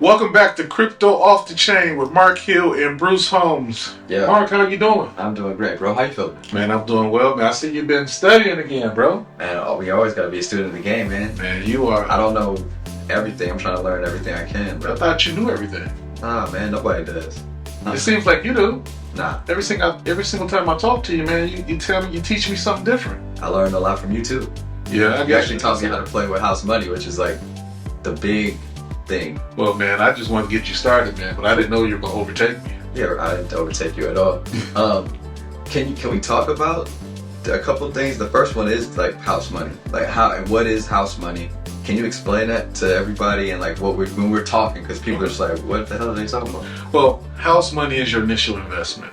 Welcome back to Crypto Off the Chain with Mark Hill and Bruce Holmes. Yeah. Mark, how you doing? I'm doing great, bro. How you feeling? Man, I'm doing well, man. I see you've been studying again, bro. Man, we always gotta be a student of the game, man. Man, you are. I don't know everything. I'm trying to learn everything I can, bro. I thought you knew everything. Nah, man, nobody does. It seems like you do. Nah. Every single time I talk to you, man, you tell me, you teach me something different. I learned a lot from you too. Yeah, You actually taught me how to play with house money, which is like the big thing. Well, man, I just wanted to get you started, man, but I didn't know you were gonna overtake me. Yeah, I didn't overtake you at all. Can we talk about a couple of things? The first one is like house money. Like what is house money? Can you explain that to everybody and like when we're talking? Because people are just like, what the hell are they talking about? Well, house money is your initial investment.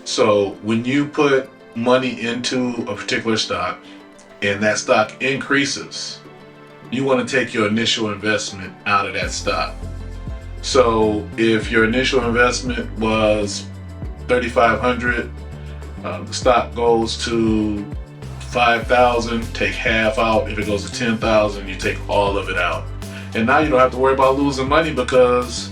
So when you put money into a particular stock and that stock increases, you want to take your initial investment out of that stock. So if your initial investment was $3,500, the stock goes to $5,000, take half out. If it goes to $10,000, you take all of it out. And now you don't have to worry about losing money, because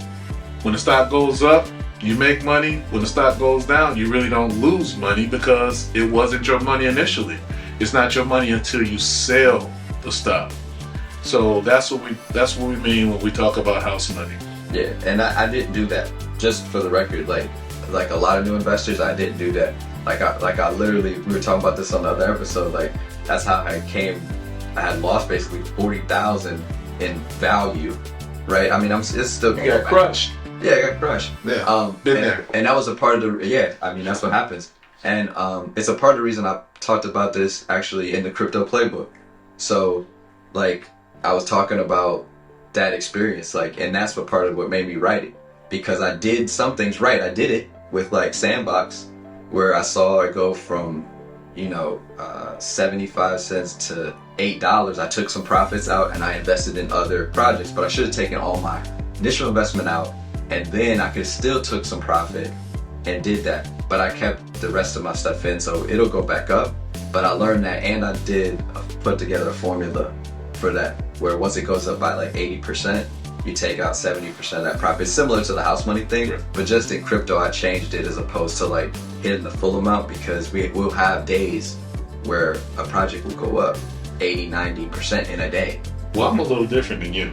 when the stock goes up, you make money. When the stock goes down, you really don't lose money because it wasn't your money initially. It's not your money until you sell the stock. So that's what we mean when we talk about house money. Yeah, and I didn't do that. Just for the record, like a lot of new investors, I didn't do that. I literally, we were talking about this on the other episode. Like that's how I came. I had lost basically 40,000 in value, right? I mean, it's still. You got crushed. Yeah, I got crushed. Yeah, been there. And that was a part of the. Yeah, I mean that's what happens. And it's a part of the reason I talked about this actually in the crypto playbook. So, like, I was talking about that experience, like, and that's what part of what made me write it, because I did some things right. I did it with like Sandbox, where I saw it go from, 75 cents to $8. I took some profits out and I invested in other projects, but I should have taken all my initial investment out, and then I could still took some profit and did that. But I kept the rest of my stuff in, so it'll go back up. But I learned that, and I did put together a formula for that, where once it goes up by like 80%, you take out 70% of that profit. It's similar to the house money thing, but just in crypto, I changed it as opposed to like hitting the full amount, because we'll have days where a project will go up 80-90% in a day. Well, I'm a little different than you.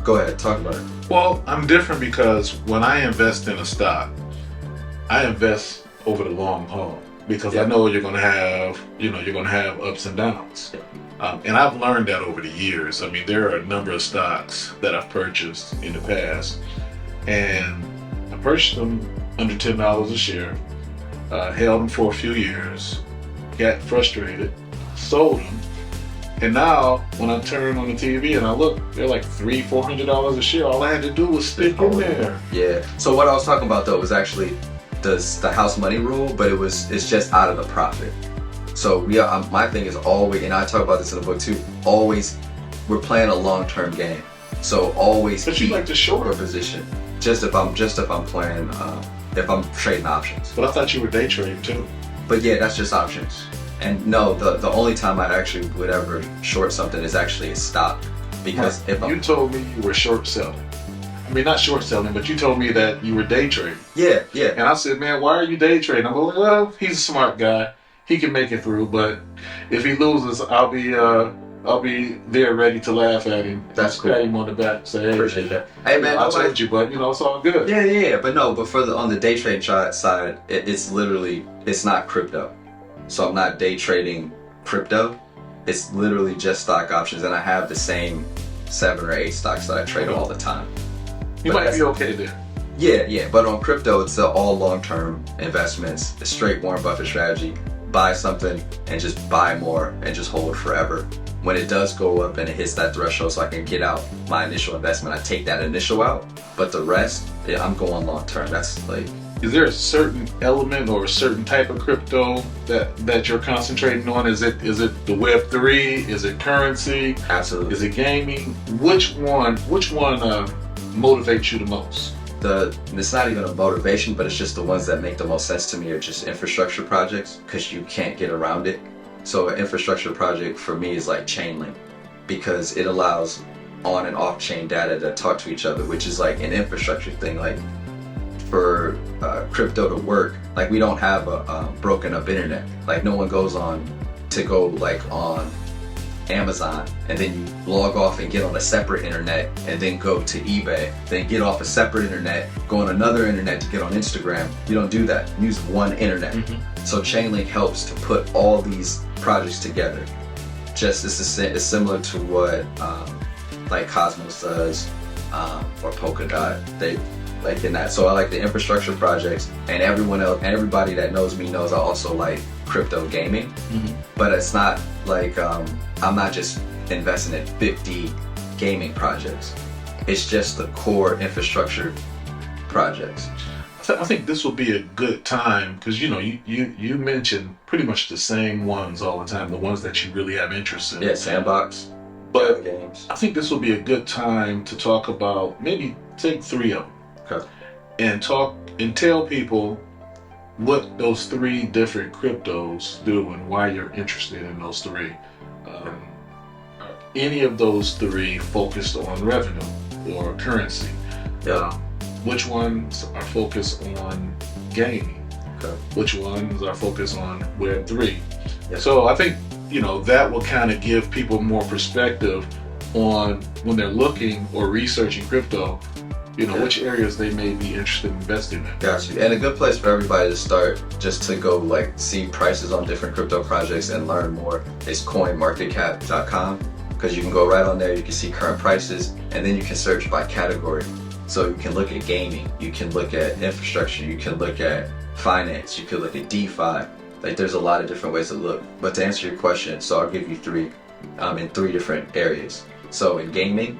Go ahead, talk about it. Well, I'm different because when I invest in a stock, I invest over the long haul, because I know you're gonna have ups and downs. And I've learned that over the years. I mean, there are a number of stocks that I've purchased in the past, and I purchased them under $10 a share, held them for a few years, got frustrated, sold them, and now when I turn on the TV and I look, they're like $300-400 a share. All I had to do was stick in there. Yeah. So what I was talking about though was actually the house money rule, but it's just out of the profit. So my thing is always, and I talk about this in the book too, always we're playing a long-term game. So always But keep you like to short your position. Just if I'm playing, if I'm trading options. But I thought you were day trading too. But yeah, that's just options. And no, the only time I actually would ever short something is actually a stock. Because you told me you were short selling. I mean, not short selling, but you told me that you were day trading. Yeah. And I said, man, why are you day trading? I'm like, well, he's a smart guy. He can make it through, but if he loses, I'll be there ready to laugh at him. That's cool. Pat him on the back, say, hey, appreciate that. Hey man, I told you, but it's all good. Yeah. But on the day trading side, it's not crypto. So I'm not day trading crypto. It's literally just stock options, and I have the same 7 or 8 stocks that I trade all the time. You might be okay there. Yeah. But on crypto, it's all long-term investments. A straight Warren Buffett strategy. Buy something and just buy more and just hold it forever. When it does go up and it hits that threshold, so I can get out my initial investment, I take that initial out. But the rest, I'm going long-term. That's like. Is there a certain element or a certain type of crypto that you're concentrating on? Is it the Web3? Is it currency? Absolutely. Is it gaming? Which one motivates you the most? It's not even a motivation, but it's just the ones that make the most sense to me are just infrastructure projects, because you can't get around it. So an infrastructure project for me is like Chainlink, because it allows on and off chain data that talk to each other, which is like an infrastructure thing. Like for crypto to work, like we don't have a broken up internet. Like no one goes on to go like on Amazon and then you log off and get on a separate internet and then go to eBay, then get off a separate internet, go on another internet to get on Instagram. You don't do that. You use one internet. So Chainlink helps to put all these projects together. Just it's similar to what like Cosmos does or Polkadot. They like in that. So I like the infrastructure projects, and everyone else, everybody that knows me knows I also like crypto gaming. But it's not like I'm not just investing in 50 gaming projects. It's just the core infrastructure projects. I think this will be a good time because you mentioned pretty much the same ones all the time, the ones that you really have interest in. Yeah, Sandbox. But games. I think this will be a good time to talk about, maybe take 3 of them. Okay. And tell people what those 3 different cryptos do and why you're interested in those 3. Any of those 3 focused on revenue or currency? Yeah. Which ones are focused on gaming? Okay. Which ones are focused on Web3? Yeah. So I think that will kind of give people more perspective on when they're looking or researching crypto, which areas they may be interested in investing in. Got you. And a good place for everybody to start, just to go like see prices on different crypto projects and learn more, is coinmarketcap.com, because you can go right on there, you can see current prices, and then you can search by category. So you can look at gaming, you can look at infrastructure, you can look at finance, you can look at DeFi. Like there's a lot of different ways to look. But to answer your question, so I'll give you 3 in 3 different areas. So in gaming,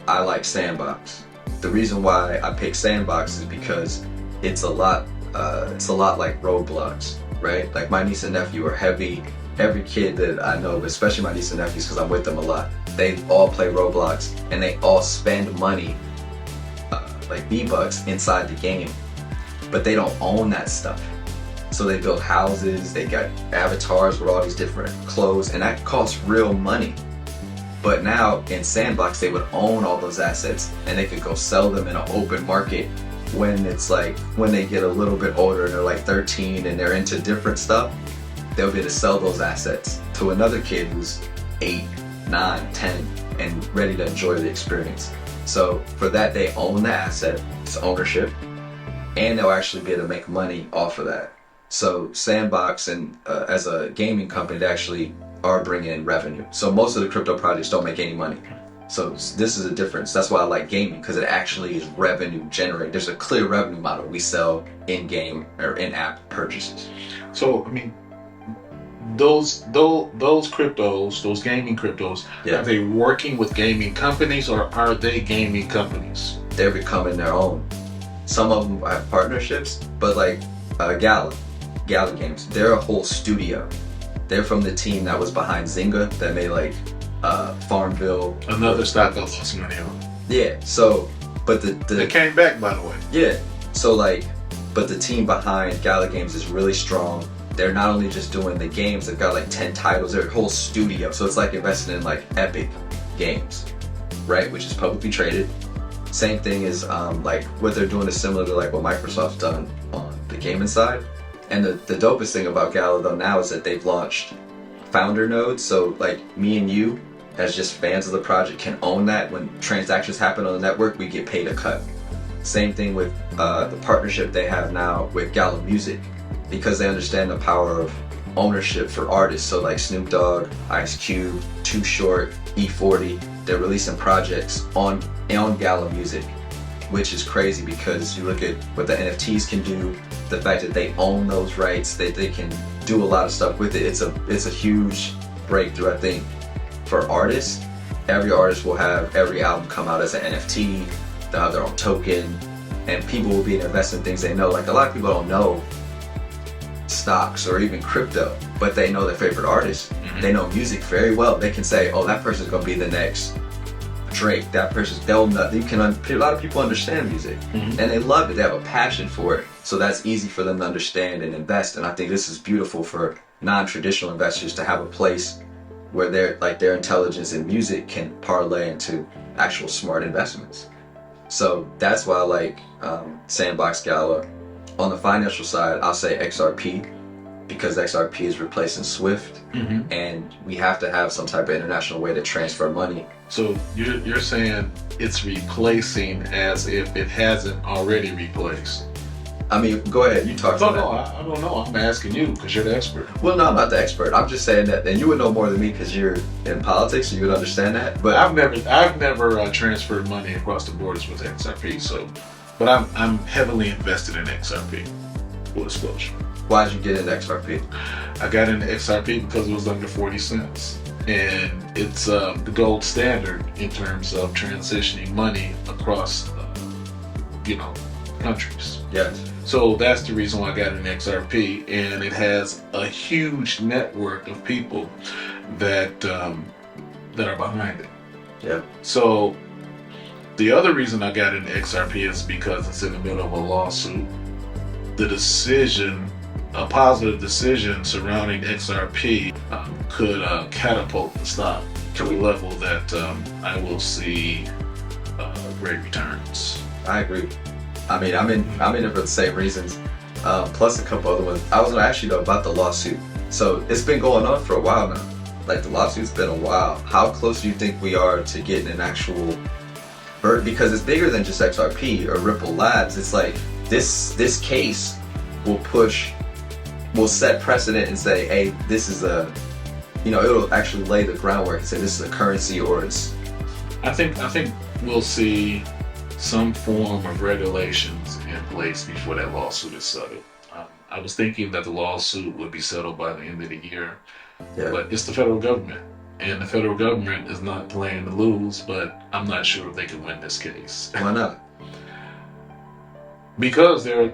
I like Sandbox. The reason why I pick Sandbox is because it's a lot like Roblox, right? Like my niece and nephew are heavy. Every kid that I know, especially my niece and nephews, because I'm with them a lot, they all play Roblox and they all spend money, like V-Bucks inside the game, but they don't own that stuff. So they build houses, they got avatars with all these different clothes, and that costs real money. But now in Sandbox, they would own all those assets and they could go sell them in an open market when they get a little bit older and they're like 13 and they're into different stuff. They'll be able to sell those assets to another kid who's 8, 9, 10 and ready to enjoy the experience. So for that, they own the asset, it's ownership, and they'll actually be able to make money off of that. So Sandbox and as a gaming company, they actually are bringing in revenue. So most of the crypto projects don't make any money. So this is a difference. That's why I like gaming, because it actually is revenue generating. There's a clear revenue model. We sell in-game or in-app purchases. So I mean, those cryptos, those gaming cryptos, Yeah. Are they working with gaming companies or are they gaming companies? They're becoming their own. Some of them have partnerships, but like Gala Games, they're a whole studio. They're from the team that was behind Zynga that made like Farmville. Another stock that lost money on. Yeah. So, but They came back, by the way. yeah. So like, but the team behind Gala Games is really strong. They're not only just doing the games, they've got like 10 titles, they're a whole studio. So it's like investing in like Epic Games, right? Which is publicly traded. Same thing is like what they're doing is similar to like what Microsoft's done on the gaming side. And the dopest thing about Gala though now is that they've launched founder nodes. So like me and you, as just fans of the project, can own that. When transactions happen on the network, we get paid a cut. Same thing with the partnership they have now with Gala Music, because they understand the power of ownership for artists. So like Snoop Dogg, Ice Cube, Too Short, E40, they're releasing projects on Gala Music, which is crazy because you look at what the NFTs can do, the fact that they own those rights, that they can do a lot of stuff with it. It's a huge breakthrough, I think, for artists. Every artist will have every album come out as an NFT, they'll have their own token, and people will be investing in things they know. Like a lot of people don't know stocks or even crypto, but they know their favorite artists. They know music very well. They can say, oh, that person's gonna be the next Drake. That person's, a lot of people understand music and they love it. They have a passion for it. So that's easy for them to understand and invest. And I think this is beautiful for non-traditional investors to have a place where their intelligence in music can parlay into actual smart investments. So that's why I like Sandbox Gala. On the financial side, I'll say XRP, because XRP is replacing Swift, and we have to have some type of international way to transfer money. So you're saying it's replacing as if it hasn't already replaced? I mean, go ahead, you talk about No, I don't know. I'm asking you because you're the expert. Well, no, I'm not the expert. I'm just saying that, and you would know more than me because you're in politics, so you would understand that. But I've never transferred money across the borders with XRP. But I'm heavily invested in XRP. Full disclosure. Why did you get into XRP? I got into XRP because it was under 40 cents, and it's the gold standard in terms of transitioning money across, countries. Yes. So that's the reason why I got an XRP, and it has a huge network of people that are behind it. Yeah. So the other reason I got an XRP is because it's in the middle of a lawsuit. A positive decision surrounding XRP could catapult the stock to a level that I will see great returns. I agree. I mean, I'm in it for the same reasons, plus a couple other ones. I was going to ask you though about the lawsuit. So it's been going on for a while now. Like the lawsuit's been a while. How close do you think we are to getting an actual bird? Because it's bigger than just XRP or Ripple Labs. It's like this case will set precedent and say, hey, this is it'll actually lay the groundwork and say this is a currency or it's. I think we'll see some form of regulations in place before that lawsuit is settled. I was thinking that the lawsuit would be settled by the end of the year, but it's the federal government, and the federal government is not playing to lose, but I'm not sure if they can win this case. Why not? Because there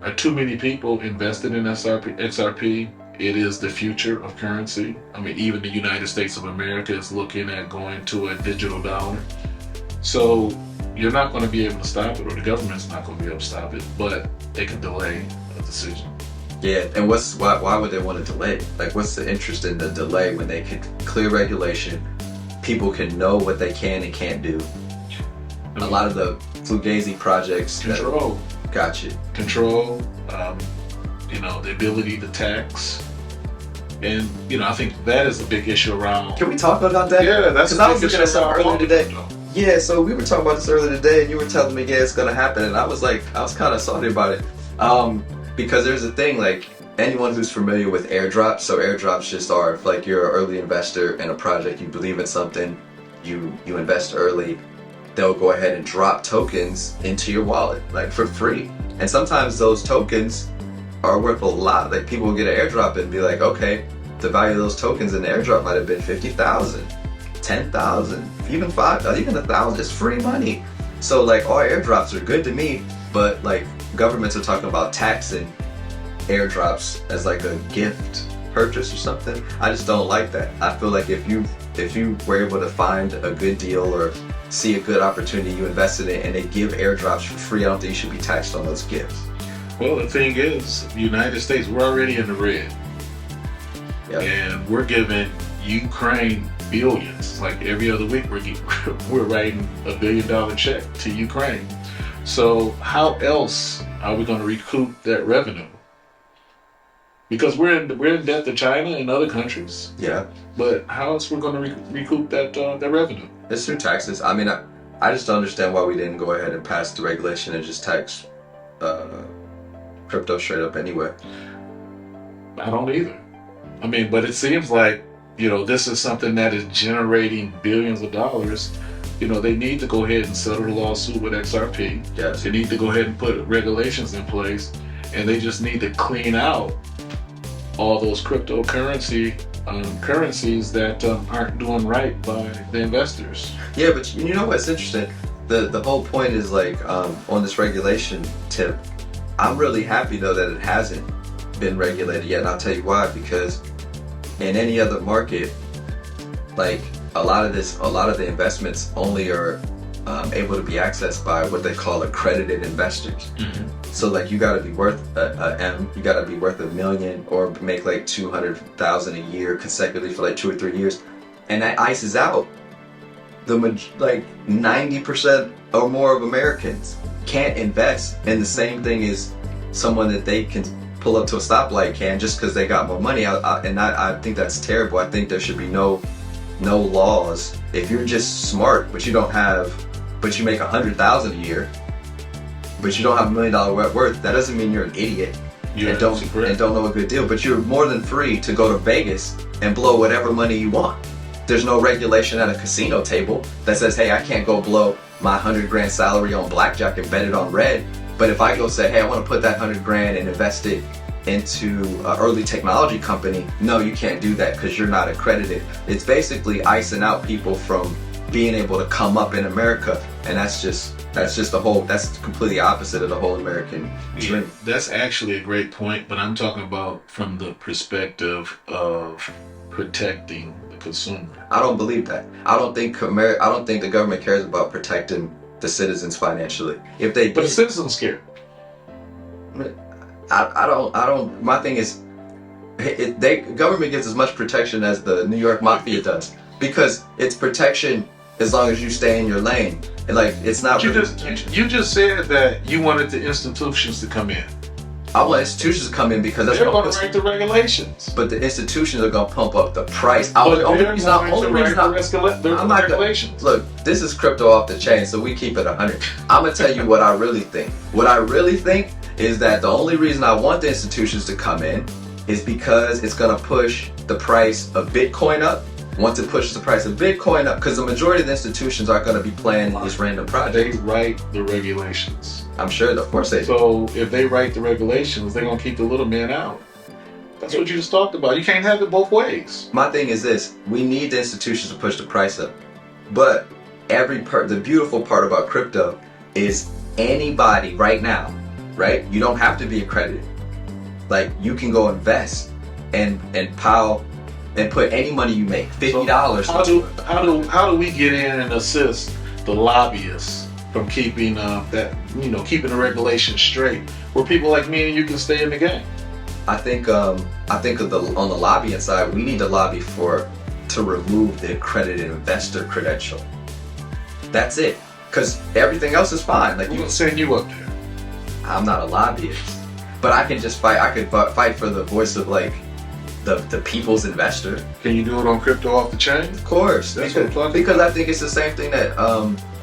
are too many people invested in XRP. It is the future of currency. I mean, even the United States of America is looking at going to a digital dollar. So you're not going to be able to stop it, or the government's not going to be able to stop it, but they can delay a decision. Yeah, and why would they want to delay? Like, what's the interest in the delay when they could clear regulation, people can know what they can and can't do? A lot of the Fugazi projects. Control. Gotcha. Control, the ability to tax. And, I think that is a big issue around. Can we talk about that? Yeah, that's because I was looking at something earlier today. Yeah, so we were talking about this earlier today, and you were telling me, yeah, it's gonna happen, and I was kind of salty about it, because there's a thing, like, anyone who's familiar with airdrops, so airdrops just are, if like you're an early investor in a project, you believe in something, you invest early, they'll go ahead and drop tokens into your wallet, like for free, and sometimes those tokens are worth a lot. Like people will get an airdrop and be like, okay, the value of those tokens in the airdrop might have been 50,000. 10,000, even 5,000, even 1,000. It's free money. So like all airdrops are good to me, but like governments are talking about taxing airdrops as like a gift purchase or something. I just don't like that. I feel like if you were able to find a good deal or see a good opportunity, you invested in it, and they give airdrops for free, I don't think you should be taxed on those gifts. Well, the thing is, the United States, we're already in the red. Yep. And we're giving Ukraine billions. Like every other week we're writing $1 billion check to Ukraine. So how else are we going to recoup that revenue? Because we're in debt to China and other countries. Yeah. But how else we're going to recoup that revenue? It's through taxes. I mean, I just don't understand why we didn't go ahead and pass the regulation and just tax crypto straight up anyway. I don't either. I mean, but it seems like, this is something that is generating billions of dollars. They need to go ahead and settle the lawsuit with XRP. Yes. They need to go ahead and put regulations in place, and they just need to clean out all those cryptocurrencies that aren't doing right by the investors. Yeah, but you know what's interesting? The whole point is like on this regulation tip, I'm really happy though that it hasn't been regulated yet, and I'll tell you why. Because in any other market, like a lot of the investments only are able to be accessed by what they call accredited investors. So like you gotta be worth you gotta be worth $1 million or make like 200,000 a year consecutively for like 2 or 3 years, and that ices out like 90% or more of Americans can't invest in the same thing as someone that they can pull up to a stoplight can just because they got more money. I think that's terrible. I think there should be no laws. If you're just smart but you make 100,000 a year, but you don't have $1 million worth, that doesn't mean you're an idiot and don't know a good deal. But you're more than free to go to Vegas and blow whatever money you want. There's no regulation at a casino table that says, hey, I can't go blow my 100 grand salary on blackjack and bet it on red. But if I go say, hey, I want to put that 100 grand and invest it into an early technology company, no, you can't do that because you're not accredited. It's basically icing out people from being able to come up in America, and that's completely opposite of the whole American dream. Yeah, that's actually a great point, but I'm talking about from the perspective of protecting the consumer. I don't believe that. I don't think the government cares about protecting the citizens financially. If they did, but the citizens care. I don't. My thing is, government gets as much protection as the New York Mafia does, because it's protection as long as you stay in your lane. And like, it's not. You just said that you wanted the institutions to come in. I want institutions to come in because that's they're going to write the regulations. But the institutions are going to pump up the price. Regulations. Look, this is crypto off the chain, so we keep it 100. I'm going to tell you what I really think. What I really think is that the only reason I want the institutions to come in is because it's going to push the price of Bitcoin up. Once it pushes the price of Bitcoin up, because the majority of the institutions aren't going to be playing these random projects. They write the regulations. I'm sure, of course they do. So if they write the regulations, they're going to keep the little man out. That's what you just talked about. You can't have it both ways. My thing is this: we need the institutions to push the price up. But the beautiful part about crypto is anybody right now, right? You don't have to be accredited. Like, you can go invest and pile and put any money you make, $50. So how do we get in and assist the lobbyists from keeping keeping the regulations straight, where people like me and you can stay in the game? I think on the lobbying side, we need to lobby to remove the accredited investor credential. That's it, because everything else is fine. Like, We'll send you up there. I'm not a lobbyist, but I can just fight. I could fight for the voice of like the people's investor. Can you do it on crypto off the chain? Of course, because I think it's the same thing that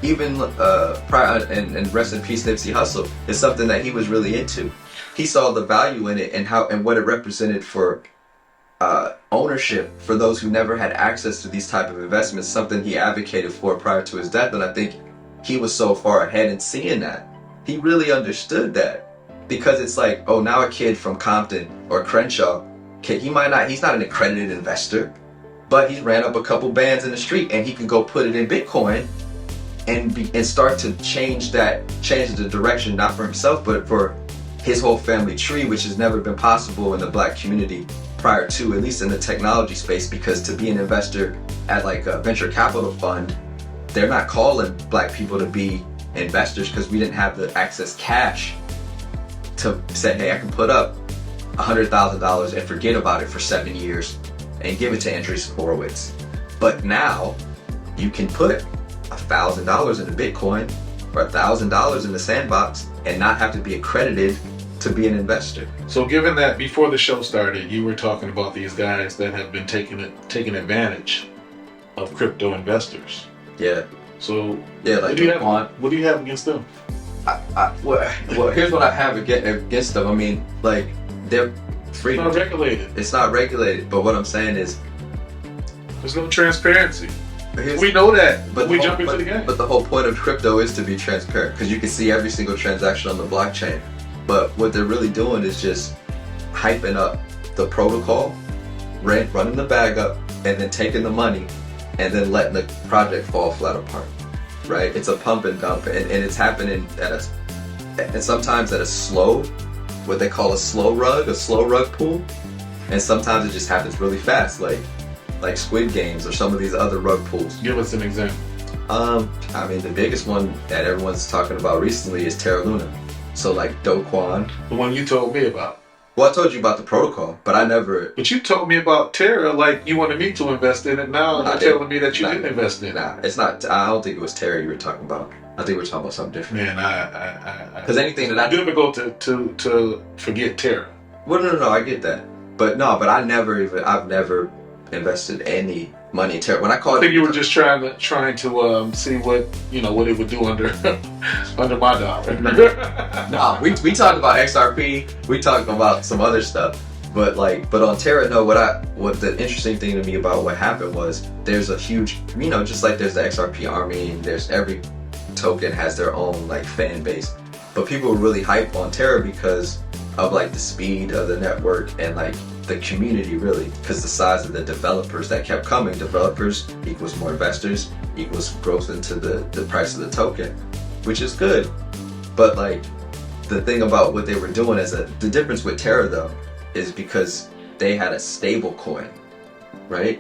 even and rest in peace Nipsey Hussle is something that he was really into. He saw the value in it and what it represented for ownership for those who never had access to these type of investments, something he advocated for prior to his death. And I think he was so far ahead in seeing that. He really understood that, because it's like, oh, now a kid from Compton or Crenshaw, he's not an accredited investor, but he ran up a couple bands in the street and he can go put it in Bitcoin and start to change the direction, not for himself, but for his whole family tree, which has never been possible in the black community prior to, at least in the technology space, because to be an investor at like a venture capital fund, they're not calling black people to be investors because we didn't have the access cash to say, hey, I can put up $100,000 and forget about it for 7 years and give it to Andreessen Horowitz. But now you can put $1,000 into Bitcoin or $1,000 in the sandbox and not have to be accredited to be an investor. So given that before the show started, you were talking about these guys that have been taking advantage of crypto investors. Yeah. So yeah, like what do you have against them? Well, here's what I have against them. I mean, like, they're free. It's not regulated. It's not regulated, but what I'm saying is there's no transparency. We know that, but we jump into the game. But the whole point of crypto is to be transparent, because you can see every single transaction on the blockchain. But what they're really doing is just hyping up the protocol, running the bag up, and then taking the money, and then letting the project fall flat apart. Right? It's a pump and dump, and it's happening and sometimes at a slow, what they call a slow rug pull, and sometimes it just happens really fast, like Squid Games or some of these other rug pulls. Give us an example. I mean, the biggest one that everyone's talking about recently is Terra Luna. So like Doquan. The one you told me about. Well, I told you about the protocol, but I never. But you told me about Terra, like you wanted me to invest in it. Now you're telling me that you didn't invest in it. Nah, it's not. I don't think it was Terra you were talking about. I think we're talking about something different. Man, because anything that it's difficult to forget Terra. Well, no, I get that, but I've never invested any money in Terra. When I called, I think you were just trying to see what what it would do under under my dollar. No, we talked about XRP, we talked about some other stuff, but on Terra, no. What the interesting thing to me about what happened was there's a huge, just like there's the XRP army, and there's every token has their own like fan base, but people were really hyped on Terra because of like the speed of the network and like the community, really, because the size of the developers that kept coming. Developers equals more investors equals growth into the price of the token, which is good. But like the thing about what they were doing is that the difference with Terra though is because they had a stable coin, right?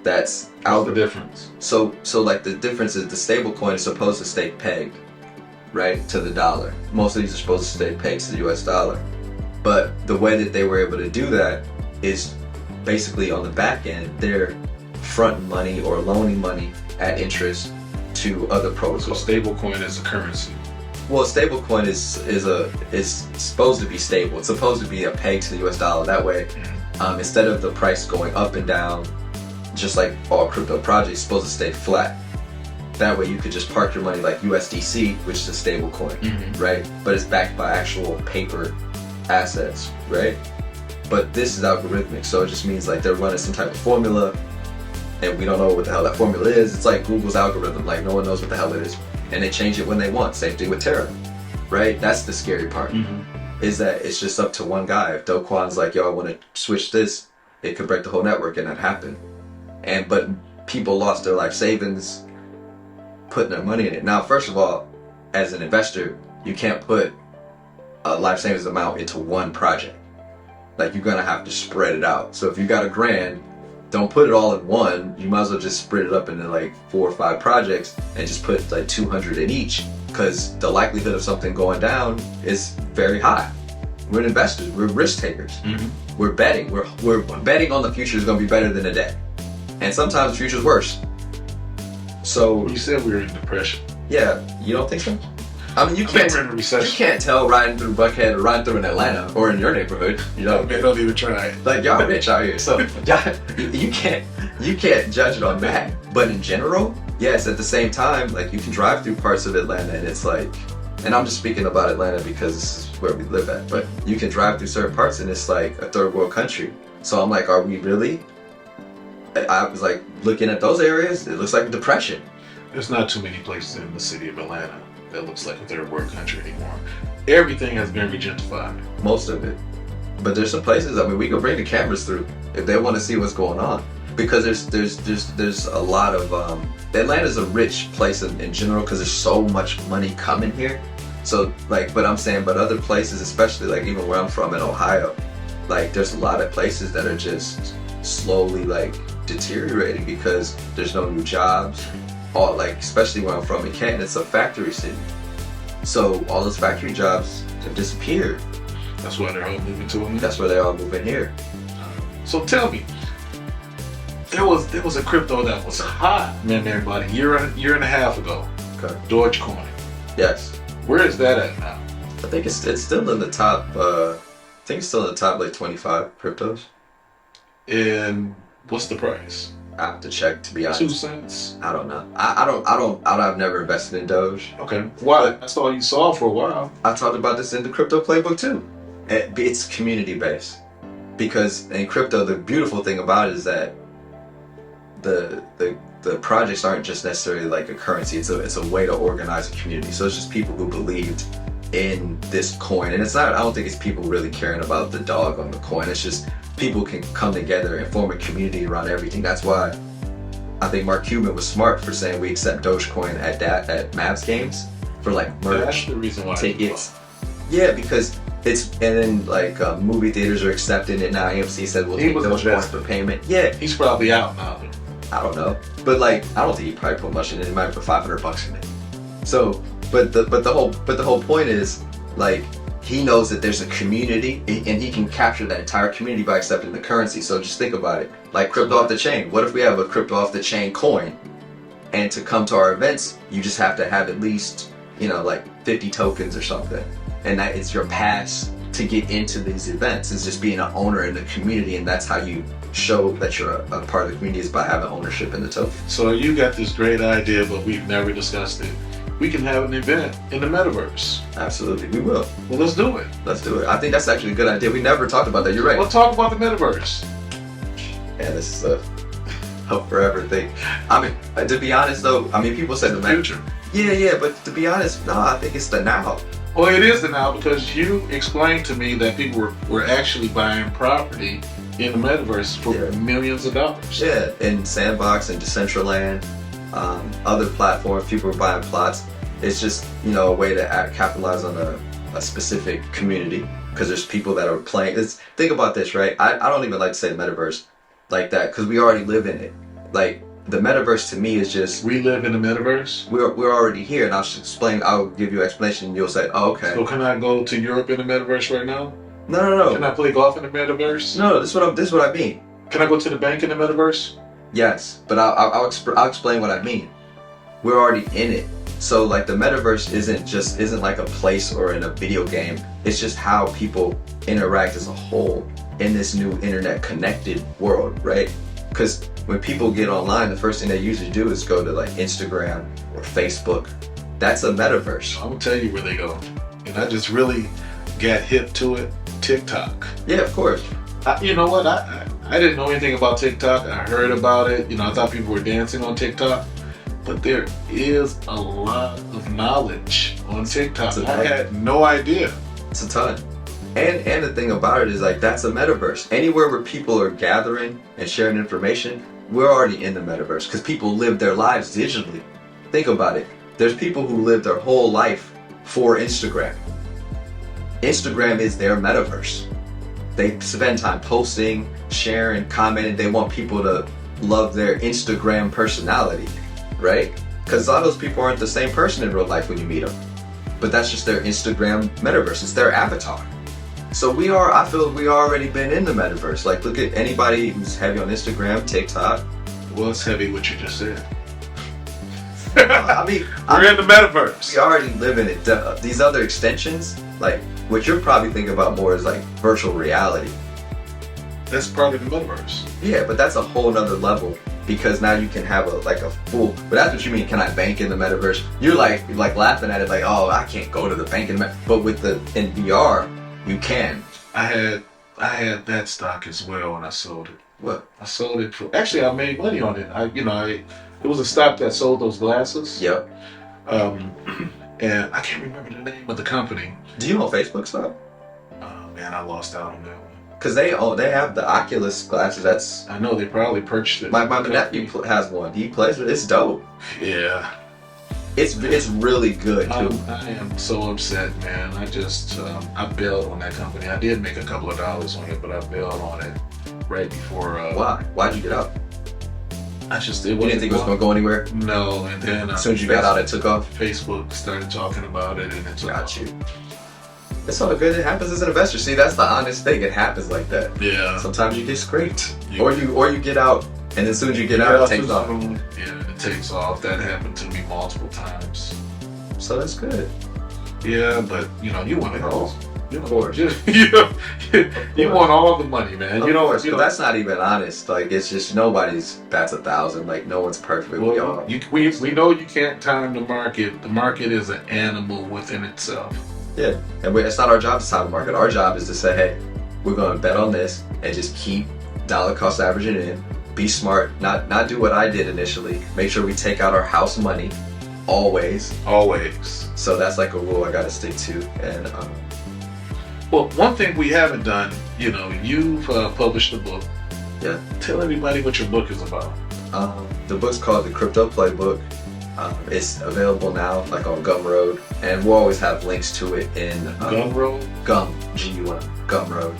That's What's the difference? So like the difference is the stable coin is supposed to stay pegged, right, to the dollar. Most of these are supposed to stay pegged to the US dollar. But the way that they were able to do that is basically on the back end, they're fronting money or loaning money at interest to other protocols. So stablecoin is a currency. Well, stablecoin is supposed to be stable. It's supposed to be a peg to the US dollar. That way, instead of the price going up and down, just like all crypto projects, it's supposed to stay flat. That way you could just park your money like USDC, which is a stable coin, right? But it's backed by actual paper assets, right? But this is algorithmic, so it just means like they're running some type of formula and we don't know what the hell that formula is. It's like Google's algorithm, like no one knows what the hell it is, and they change it when they want. Same thing with Terra, right? That's the scary part, is that it's just up to one guy. If Do Kwon's like, yo, I want to switch this, it could break the whole network, and that happened. But people lost their life savings putting their money in it. Now, first of all, as an investor, you can't put a life savings amount into one project. Like, you're gonna have to spread it out. So if you got $1,000, don't put it all in one. You might as well just spread it up into like 4 or 5 projects and just put like 200 in each, because the likelihood of something going down is very high. We're investors, we're risk takers. We're betting. We're betting on the future is gonna be better than today. And sometimes the future's worse. So you said we were in depression. Yeah, you don't think so? I mean, you can't tell riding through Buckhead or riding through in Atlanta or in your neighborhood. They don't even try it. Like, y'all rich out here, so you can't judge it on that. But in general, yes. At the same time, like, you can drive through parts of Atlanta and it's like, and I'm just speaking about Atlanta because this is where we live at. But you can drive through certain parts and it's like a third world country. So I'm like, are we really? I was like looking at those areas. It looks like a depression. There's not too many places in the city of Atlanta that looks like a third world country anymore. Everything has been gentrified. Most of it. But there's some places, I mean, we can bring the cameras through if they want to see what's going on. Because there's a lot of, Atlanta's a rich place in general because there's so much money coming here. So like, but I'm saying, but other places, especially like even where I'm from in Ohio, like there's a lot of places that are just slowly like deteriorating because there's no new jobs. All, like, especially where I'm from in Canton, it's a factory city. So all those factory jobs have disappeared. That's why they're all moving to them. That's where they're all moving here. So tell me, there was a crypto that was hot, man, about a year and a half ago. Okay. Deutsche Coin. Yes. Where is that at now? I think it's still in the top. I think it's still in the top like 25 cryptos. And what's the price? I have to check, to be honest. 2 cents. I don't know. I've never invested in Doge. Okay. Why? That's all you saw for a while. I talked about this in the crypto playbook too. It's community based, because in crypto, the beautiful thing about it is that the projects aren't just necessarily like a currency. It's a way to organize a community. So it's just people who believed in this coin, and it's not. I don't think it's people really caring about the dog on the coin. It's just people can come together and form a community around everything. That's why I think Mark Cuban was smart for saying we accept Dogecoin at Mavs games for like merch. That's the reason why. Tickets. Yeah, because it's, and then like movie theaters are accepting it now. AMC said we'll take Dogecoin for payment. Yeah, he's probably out now. I don't know, but like I don't think he probably put much in it. He might put $500 in it. So, but the whole point is like he knows that there's a community and he can capture that entire community by accepting the currency. So just think about it, like crypto off the chain. What if we have a crypto off the chain coin, and to come to our events, you just have to have at least like 50 tokens or something, and that is your pass to get into these events. Is just being an owner in the community, and that's how you show that you're a part of the community, is by having ownership in the token. So you got this great idea, but we've never discussed it. We can have an event in the metaverse. Absolutely, we will. Well, let's do it. Let's do it. I think that's actually a good idea. We never talked about that. You're right. Let's talk about the metaverse. And this is a forever thing. I mean, to be honest though, I mean, people say the future. Yeah, but to be honest, no, I think it's the now. Well, it is the now, because you explained to me that people were actually buying property in the metaverse for millions of dollars. Yeah, in Sandbox and Decentraland, other platforms, people were buying plots. It's just, a way to capitalize on a specific community, because there's people that are playing. Think about this, right? I don't even like to say the metaverse like that, because we already live in it. Like, the metaverse to me is just... We live in the metaverse? We're already here, and I'll give you an explanation, and you'll say, oh, okay. So can I go to Europe in the metaverse right now? No. Can I play golf in the metaverse? No, this is what I mean. Can I go to the bank in the metaverse? Yes, but I'll explain what I mean. We're already in it. So like the metaverse isn't like a place or in a video game. It's just how people interact as a whole in this new internet connected world, right? Because when people get online, the first thing they usually do is go to like Instagram or Facebook. That's a metaverse. I'm gonna tell you where they go. And I just really got hip to it. TikTok. Yeah, of course. You know what? I didn't know anything about TikTok. I heard about it. I thought people were dancing on TikTok. But there is a lot of knowledge on TikTok. I had no idea. It's a ton. And the thing about it is like that's a metaverse. Anywhere where people are gathering and sharing information, we're already in the metaverse, because people live their lives digitally. Think about it. There's people who live their whole life for Instagram. Instagram is their metaverse. They spend time posting, sharing, commenting. They want people to love their Instagram personality, right? Because a lot of those people aren't the same person in real life when you meet them. But that's just their Instagram metaverse. It's their avatar. So I feel we already been in the metaverse. Like, look at anybody who's heavy on Instagram, TikTok. Well, it's heavy what you just said. I mean, we're in the metaverse. We already live in it. These other extensions, like what you're probably thinking about more is like virtual reality. That's part of the metaverse. Yeah, but that's a whole nother level, because now you can have a full. But that's what you mean. Can I bank in the metaverse? You're like laughing at it, like, oh, I can't go to the bank in the metaverse. But in VR, you can. I had that stock as well when I sold it. What? I sold it for. Actually, I made money on it. It was a stock that sold those glasses. Yep. And I can't remember the name of the company. Do you know Facebook stock? Oh man, I lost out on that one. Because they have the Oculus glasses. I know they probably purchased it. My nephew has one. He plays it. It's dope. Yeah. It's really good too. I am so upset, man. I bailed on that company. I did make a couple of dollars on it, but I bailed on it right before. Why? Why'd you get out? You didn't think it was going to go anywhere? No, and then as soon as you got out, it took off. Facebook started talking about it, and it took off. Got you. It's all good. It happens as an investor. See, that's the honest thing. It happens like that. Yeah. Sometimes you get scraped, or you get out, and as soon as you get out, it takes off. Yeah, it takes off. That happened to me multiple times. So that's good. Yeah, but you want to go. Of course. You want all the money, man. Of course, but that's not even honest. Like, it's just nobody's bats 1,000. Like, no one's perfect. Well, we know you can't time the market. The market is an animal within itself. Yeah, and it's not our job to time the market. Our job is to say, hey, we're going to bet on this and just keep dollar cost averaging in. Be smart. Not do what I did initially. Make sure we take out our house money. Always. So that's like a rule I got to stick to. And well, one thing we haven't done, you've published a book. Yeah. Tell everybody what your book is about. The book's called The Crypto Playbook. It's available now, like on Gumroad, and we'll always have links to it in Gumroad. Gumroad.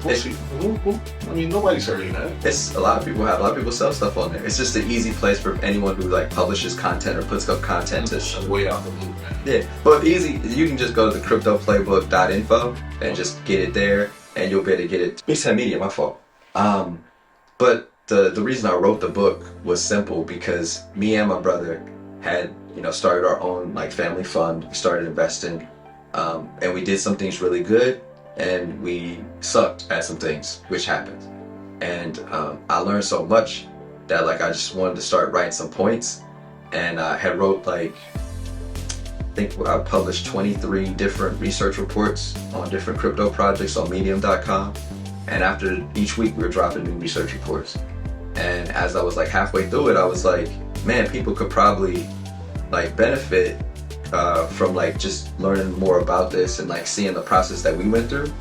I mean, nobody's hurting that. It's a lot of people sell stuff on there. It's just an easy place for anyone who like publishes content or puts up content to Way out the loop, man. Yeah, but easy. You can just go to the cryptoplaybook.info and just get it there, and you'll be able to get it. It's media, my fault. But the reason I wrote the book was simple because me and my brother had started our own like family fund. We started investing, and we did some things really good, and we sucked at some things, which happened. And I learned so much that like I just wanted to start writing some points, and I had wrote like. I think I published 23 different research reports on different crypto projects on medium.com, and after each week we were dropping new research reports. And as I was like halfway through it, I was like, man, people could probably like benefit from like just learning more about this and like seeing the process that we went through,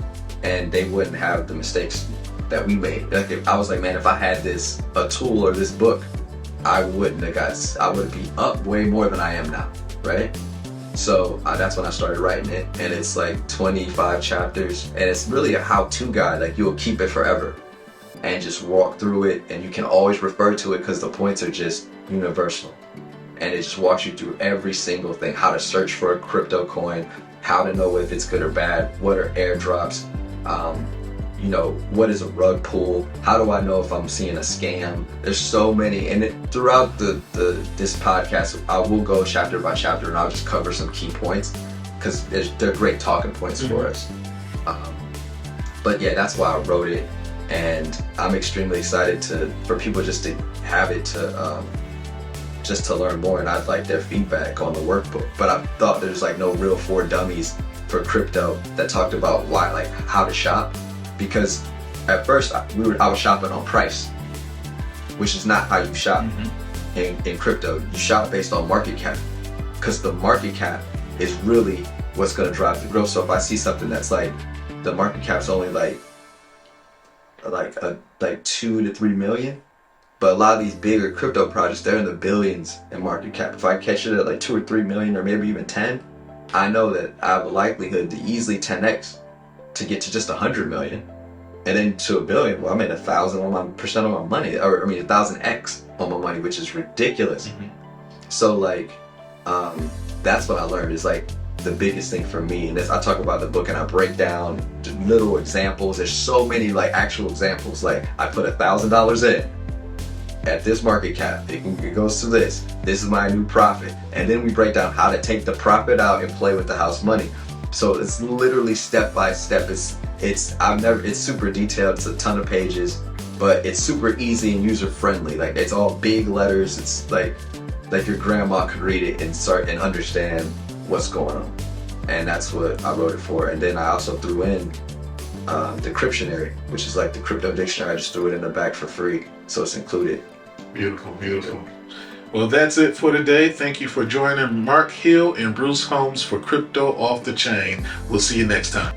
and they wouldn't have the mistakes that we made. Like I was like, man, if I had a tool or this book, I would be up way more than I am now, right? So that's when I started writing it, and it's like 25 chapters, and it's really a how-to guide. Like you'll keep it forever and just walk through it, and you can always refer to it because the points are just universal, and it just walks you through every single thing: how to search for a crypto coin, how to know if it's good or bad, what are airdrops, what is a rug pull, how do I know if I'm seeing a scam. There's so many, and throughout this podcast I will go chapter by chapter, and I'll just cover some key points because they're great talking points for us. But yeah, that's why I wrote it, and I'm extremely excited for people just to have it just to learn more, and I'd like their feedback on the workbook. But I thought there's like no real for dummies for crypto that talked about how to shop. Because at first I was shopping on price, which is not how you shop in crypto. You shop based on market cap, because the market cap is really what's going to drive the growth. So if I see something that's like the market cap's only like 2 to 3 million, but a lot of these bigger crypto projects, they're in the billions in market cap. If I catch it at like 2 or 3 million, or maybe even 10, I know that I have a likelihood to easily 10x to get to just 100 million, and then to 1 billion. Well, I made 1,000% of my money, or 1,000x on my money, which is ridiculous. So like, that's what I learned is like the biggest thing for me. And I talk about the book, and I break down little examples. There's so many like actual examples. Like I put $1,000 in at this market cap. It goes to this. This is my new profit, and then we break down how to take the profit out and play with the house money. So it's literally step by step. It's super detailed. It's a ton of pages, but it's super easy and user friendly. Like it's all big letters. It's like your grandma could read it and start and understand what's going on. And that's what I wrote it for. And then I also threw in the Cryptionary, which is like the crypto dictionary. I just threw it in the back for free, so it's included. Beautiful, beautiful. Well, that's it for today. Thank you for joining Mark Hill and Bruce Holmes for Crypto Off the Chain. We'll see you next time.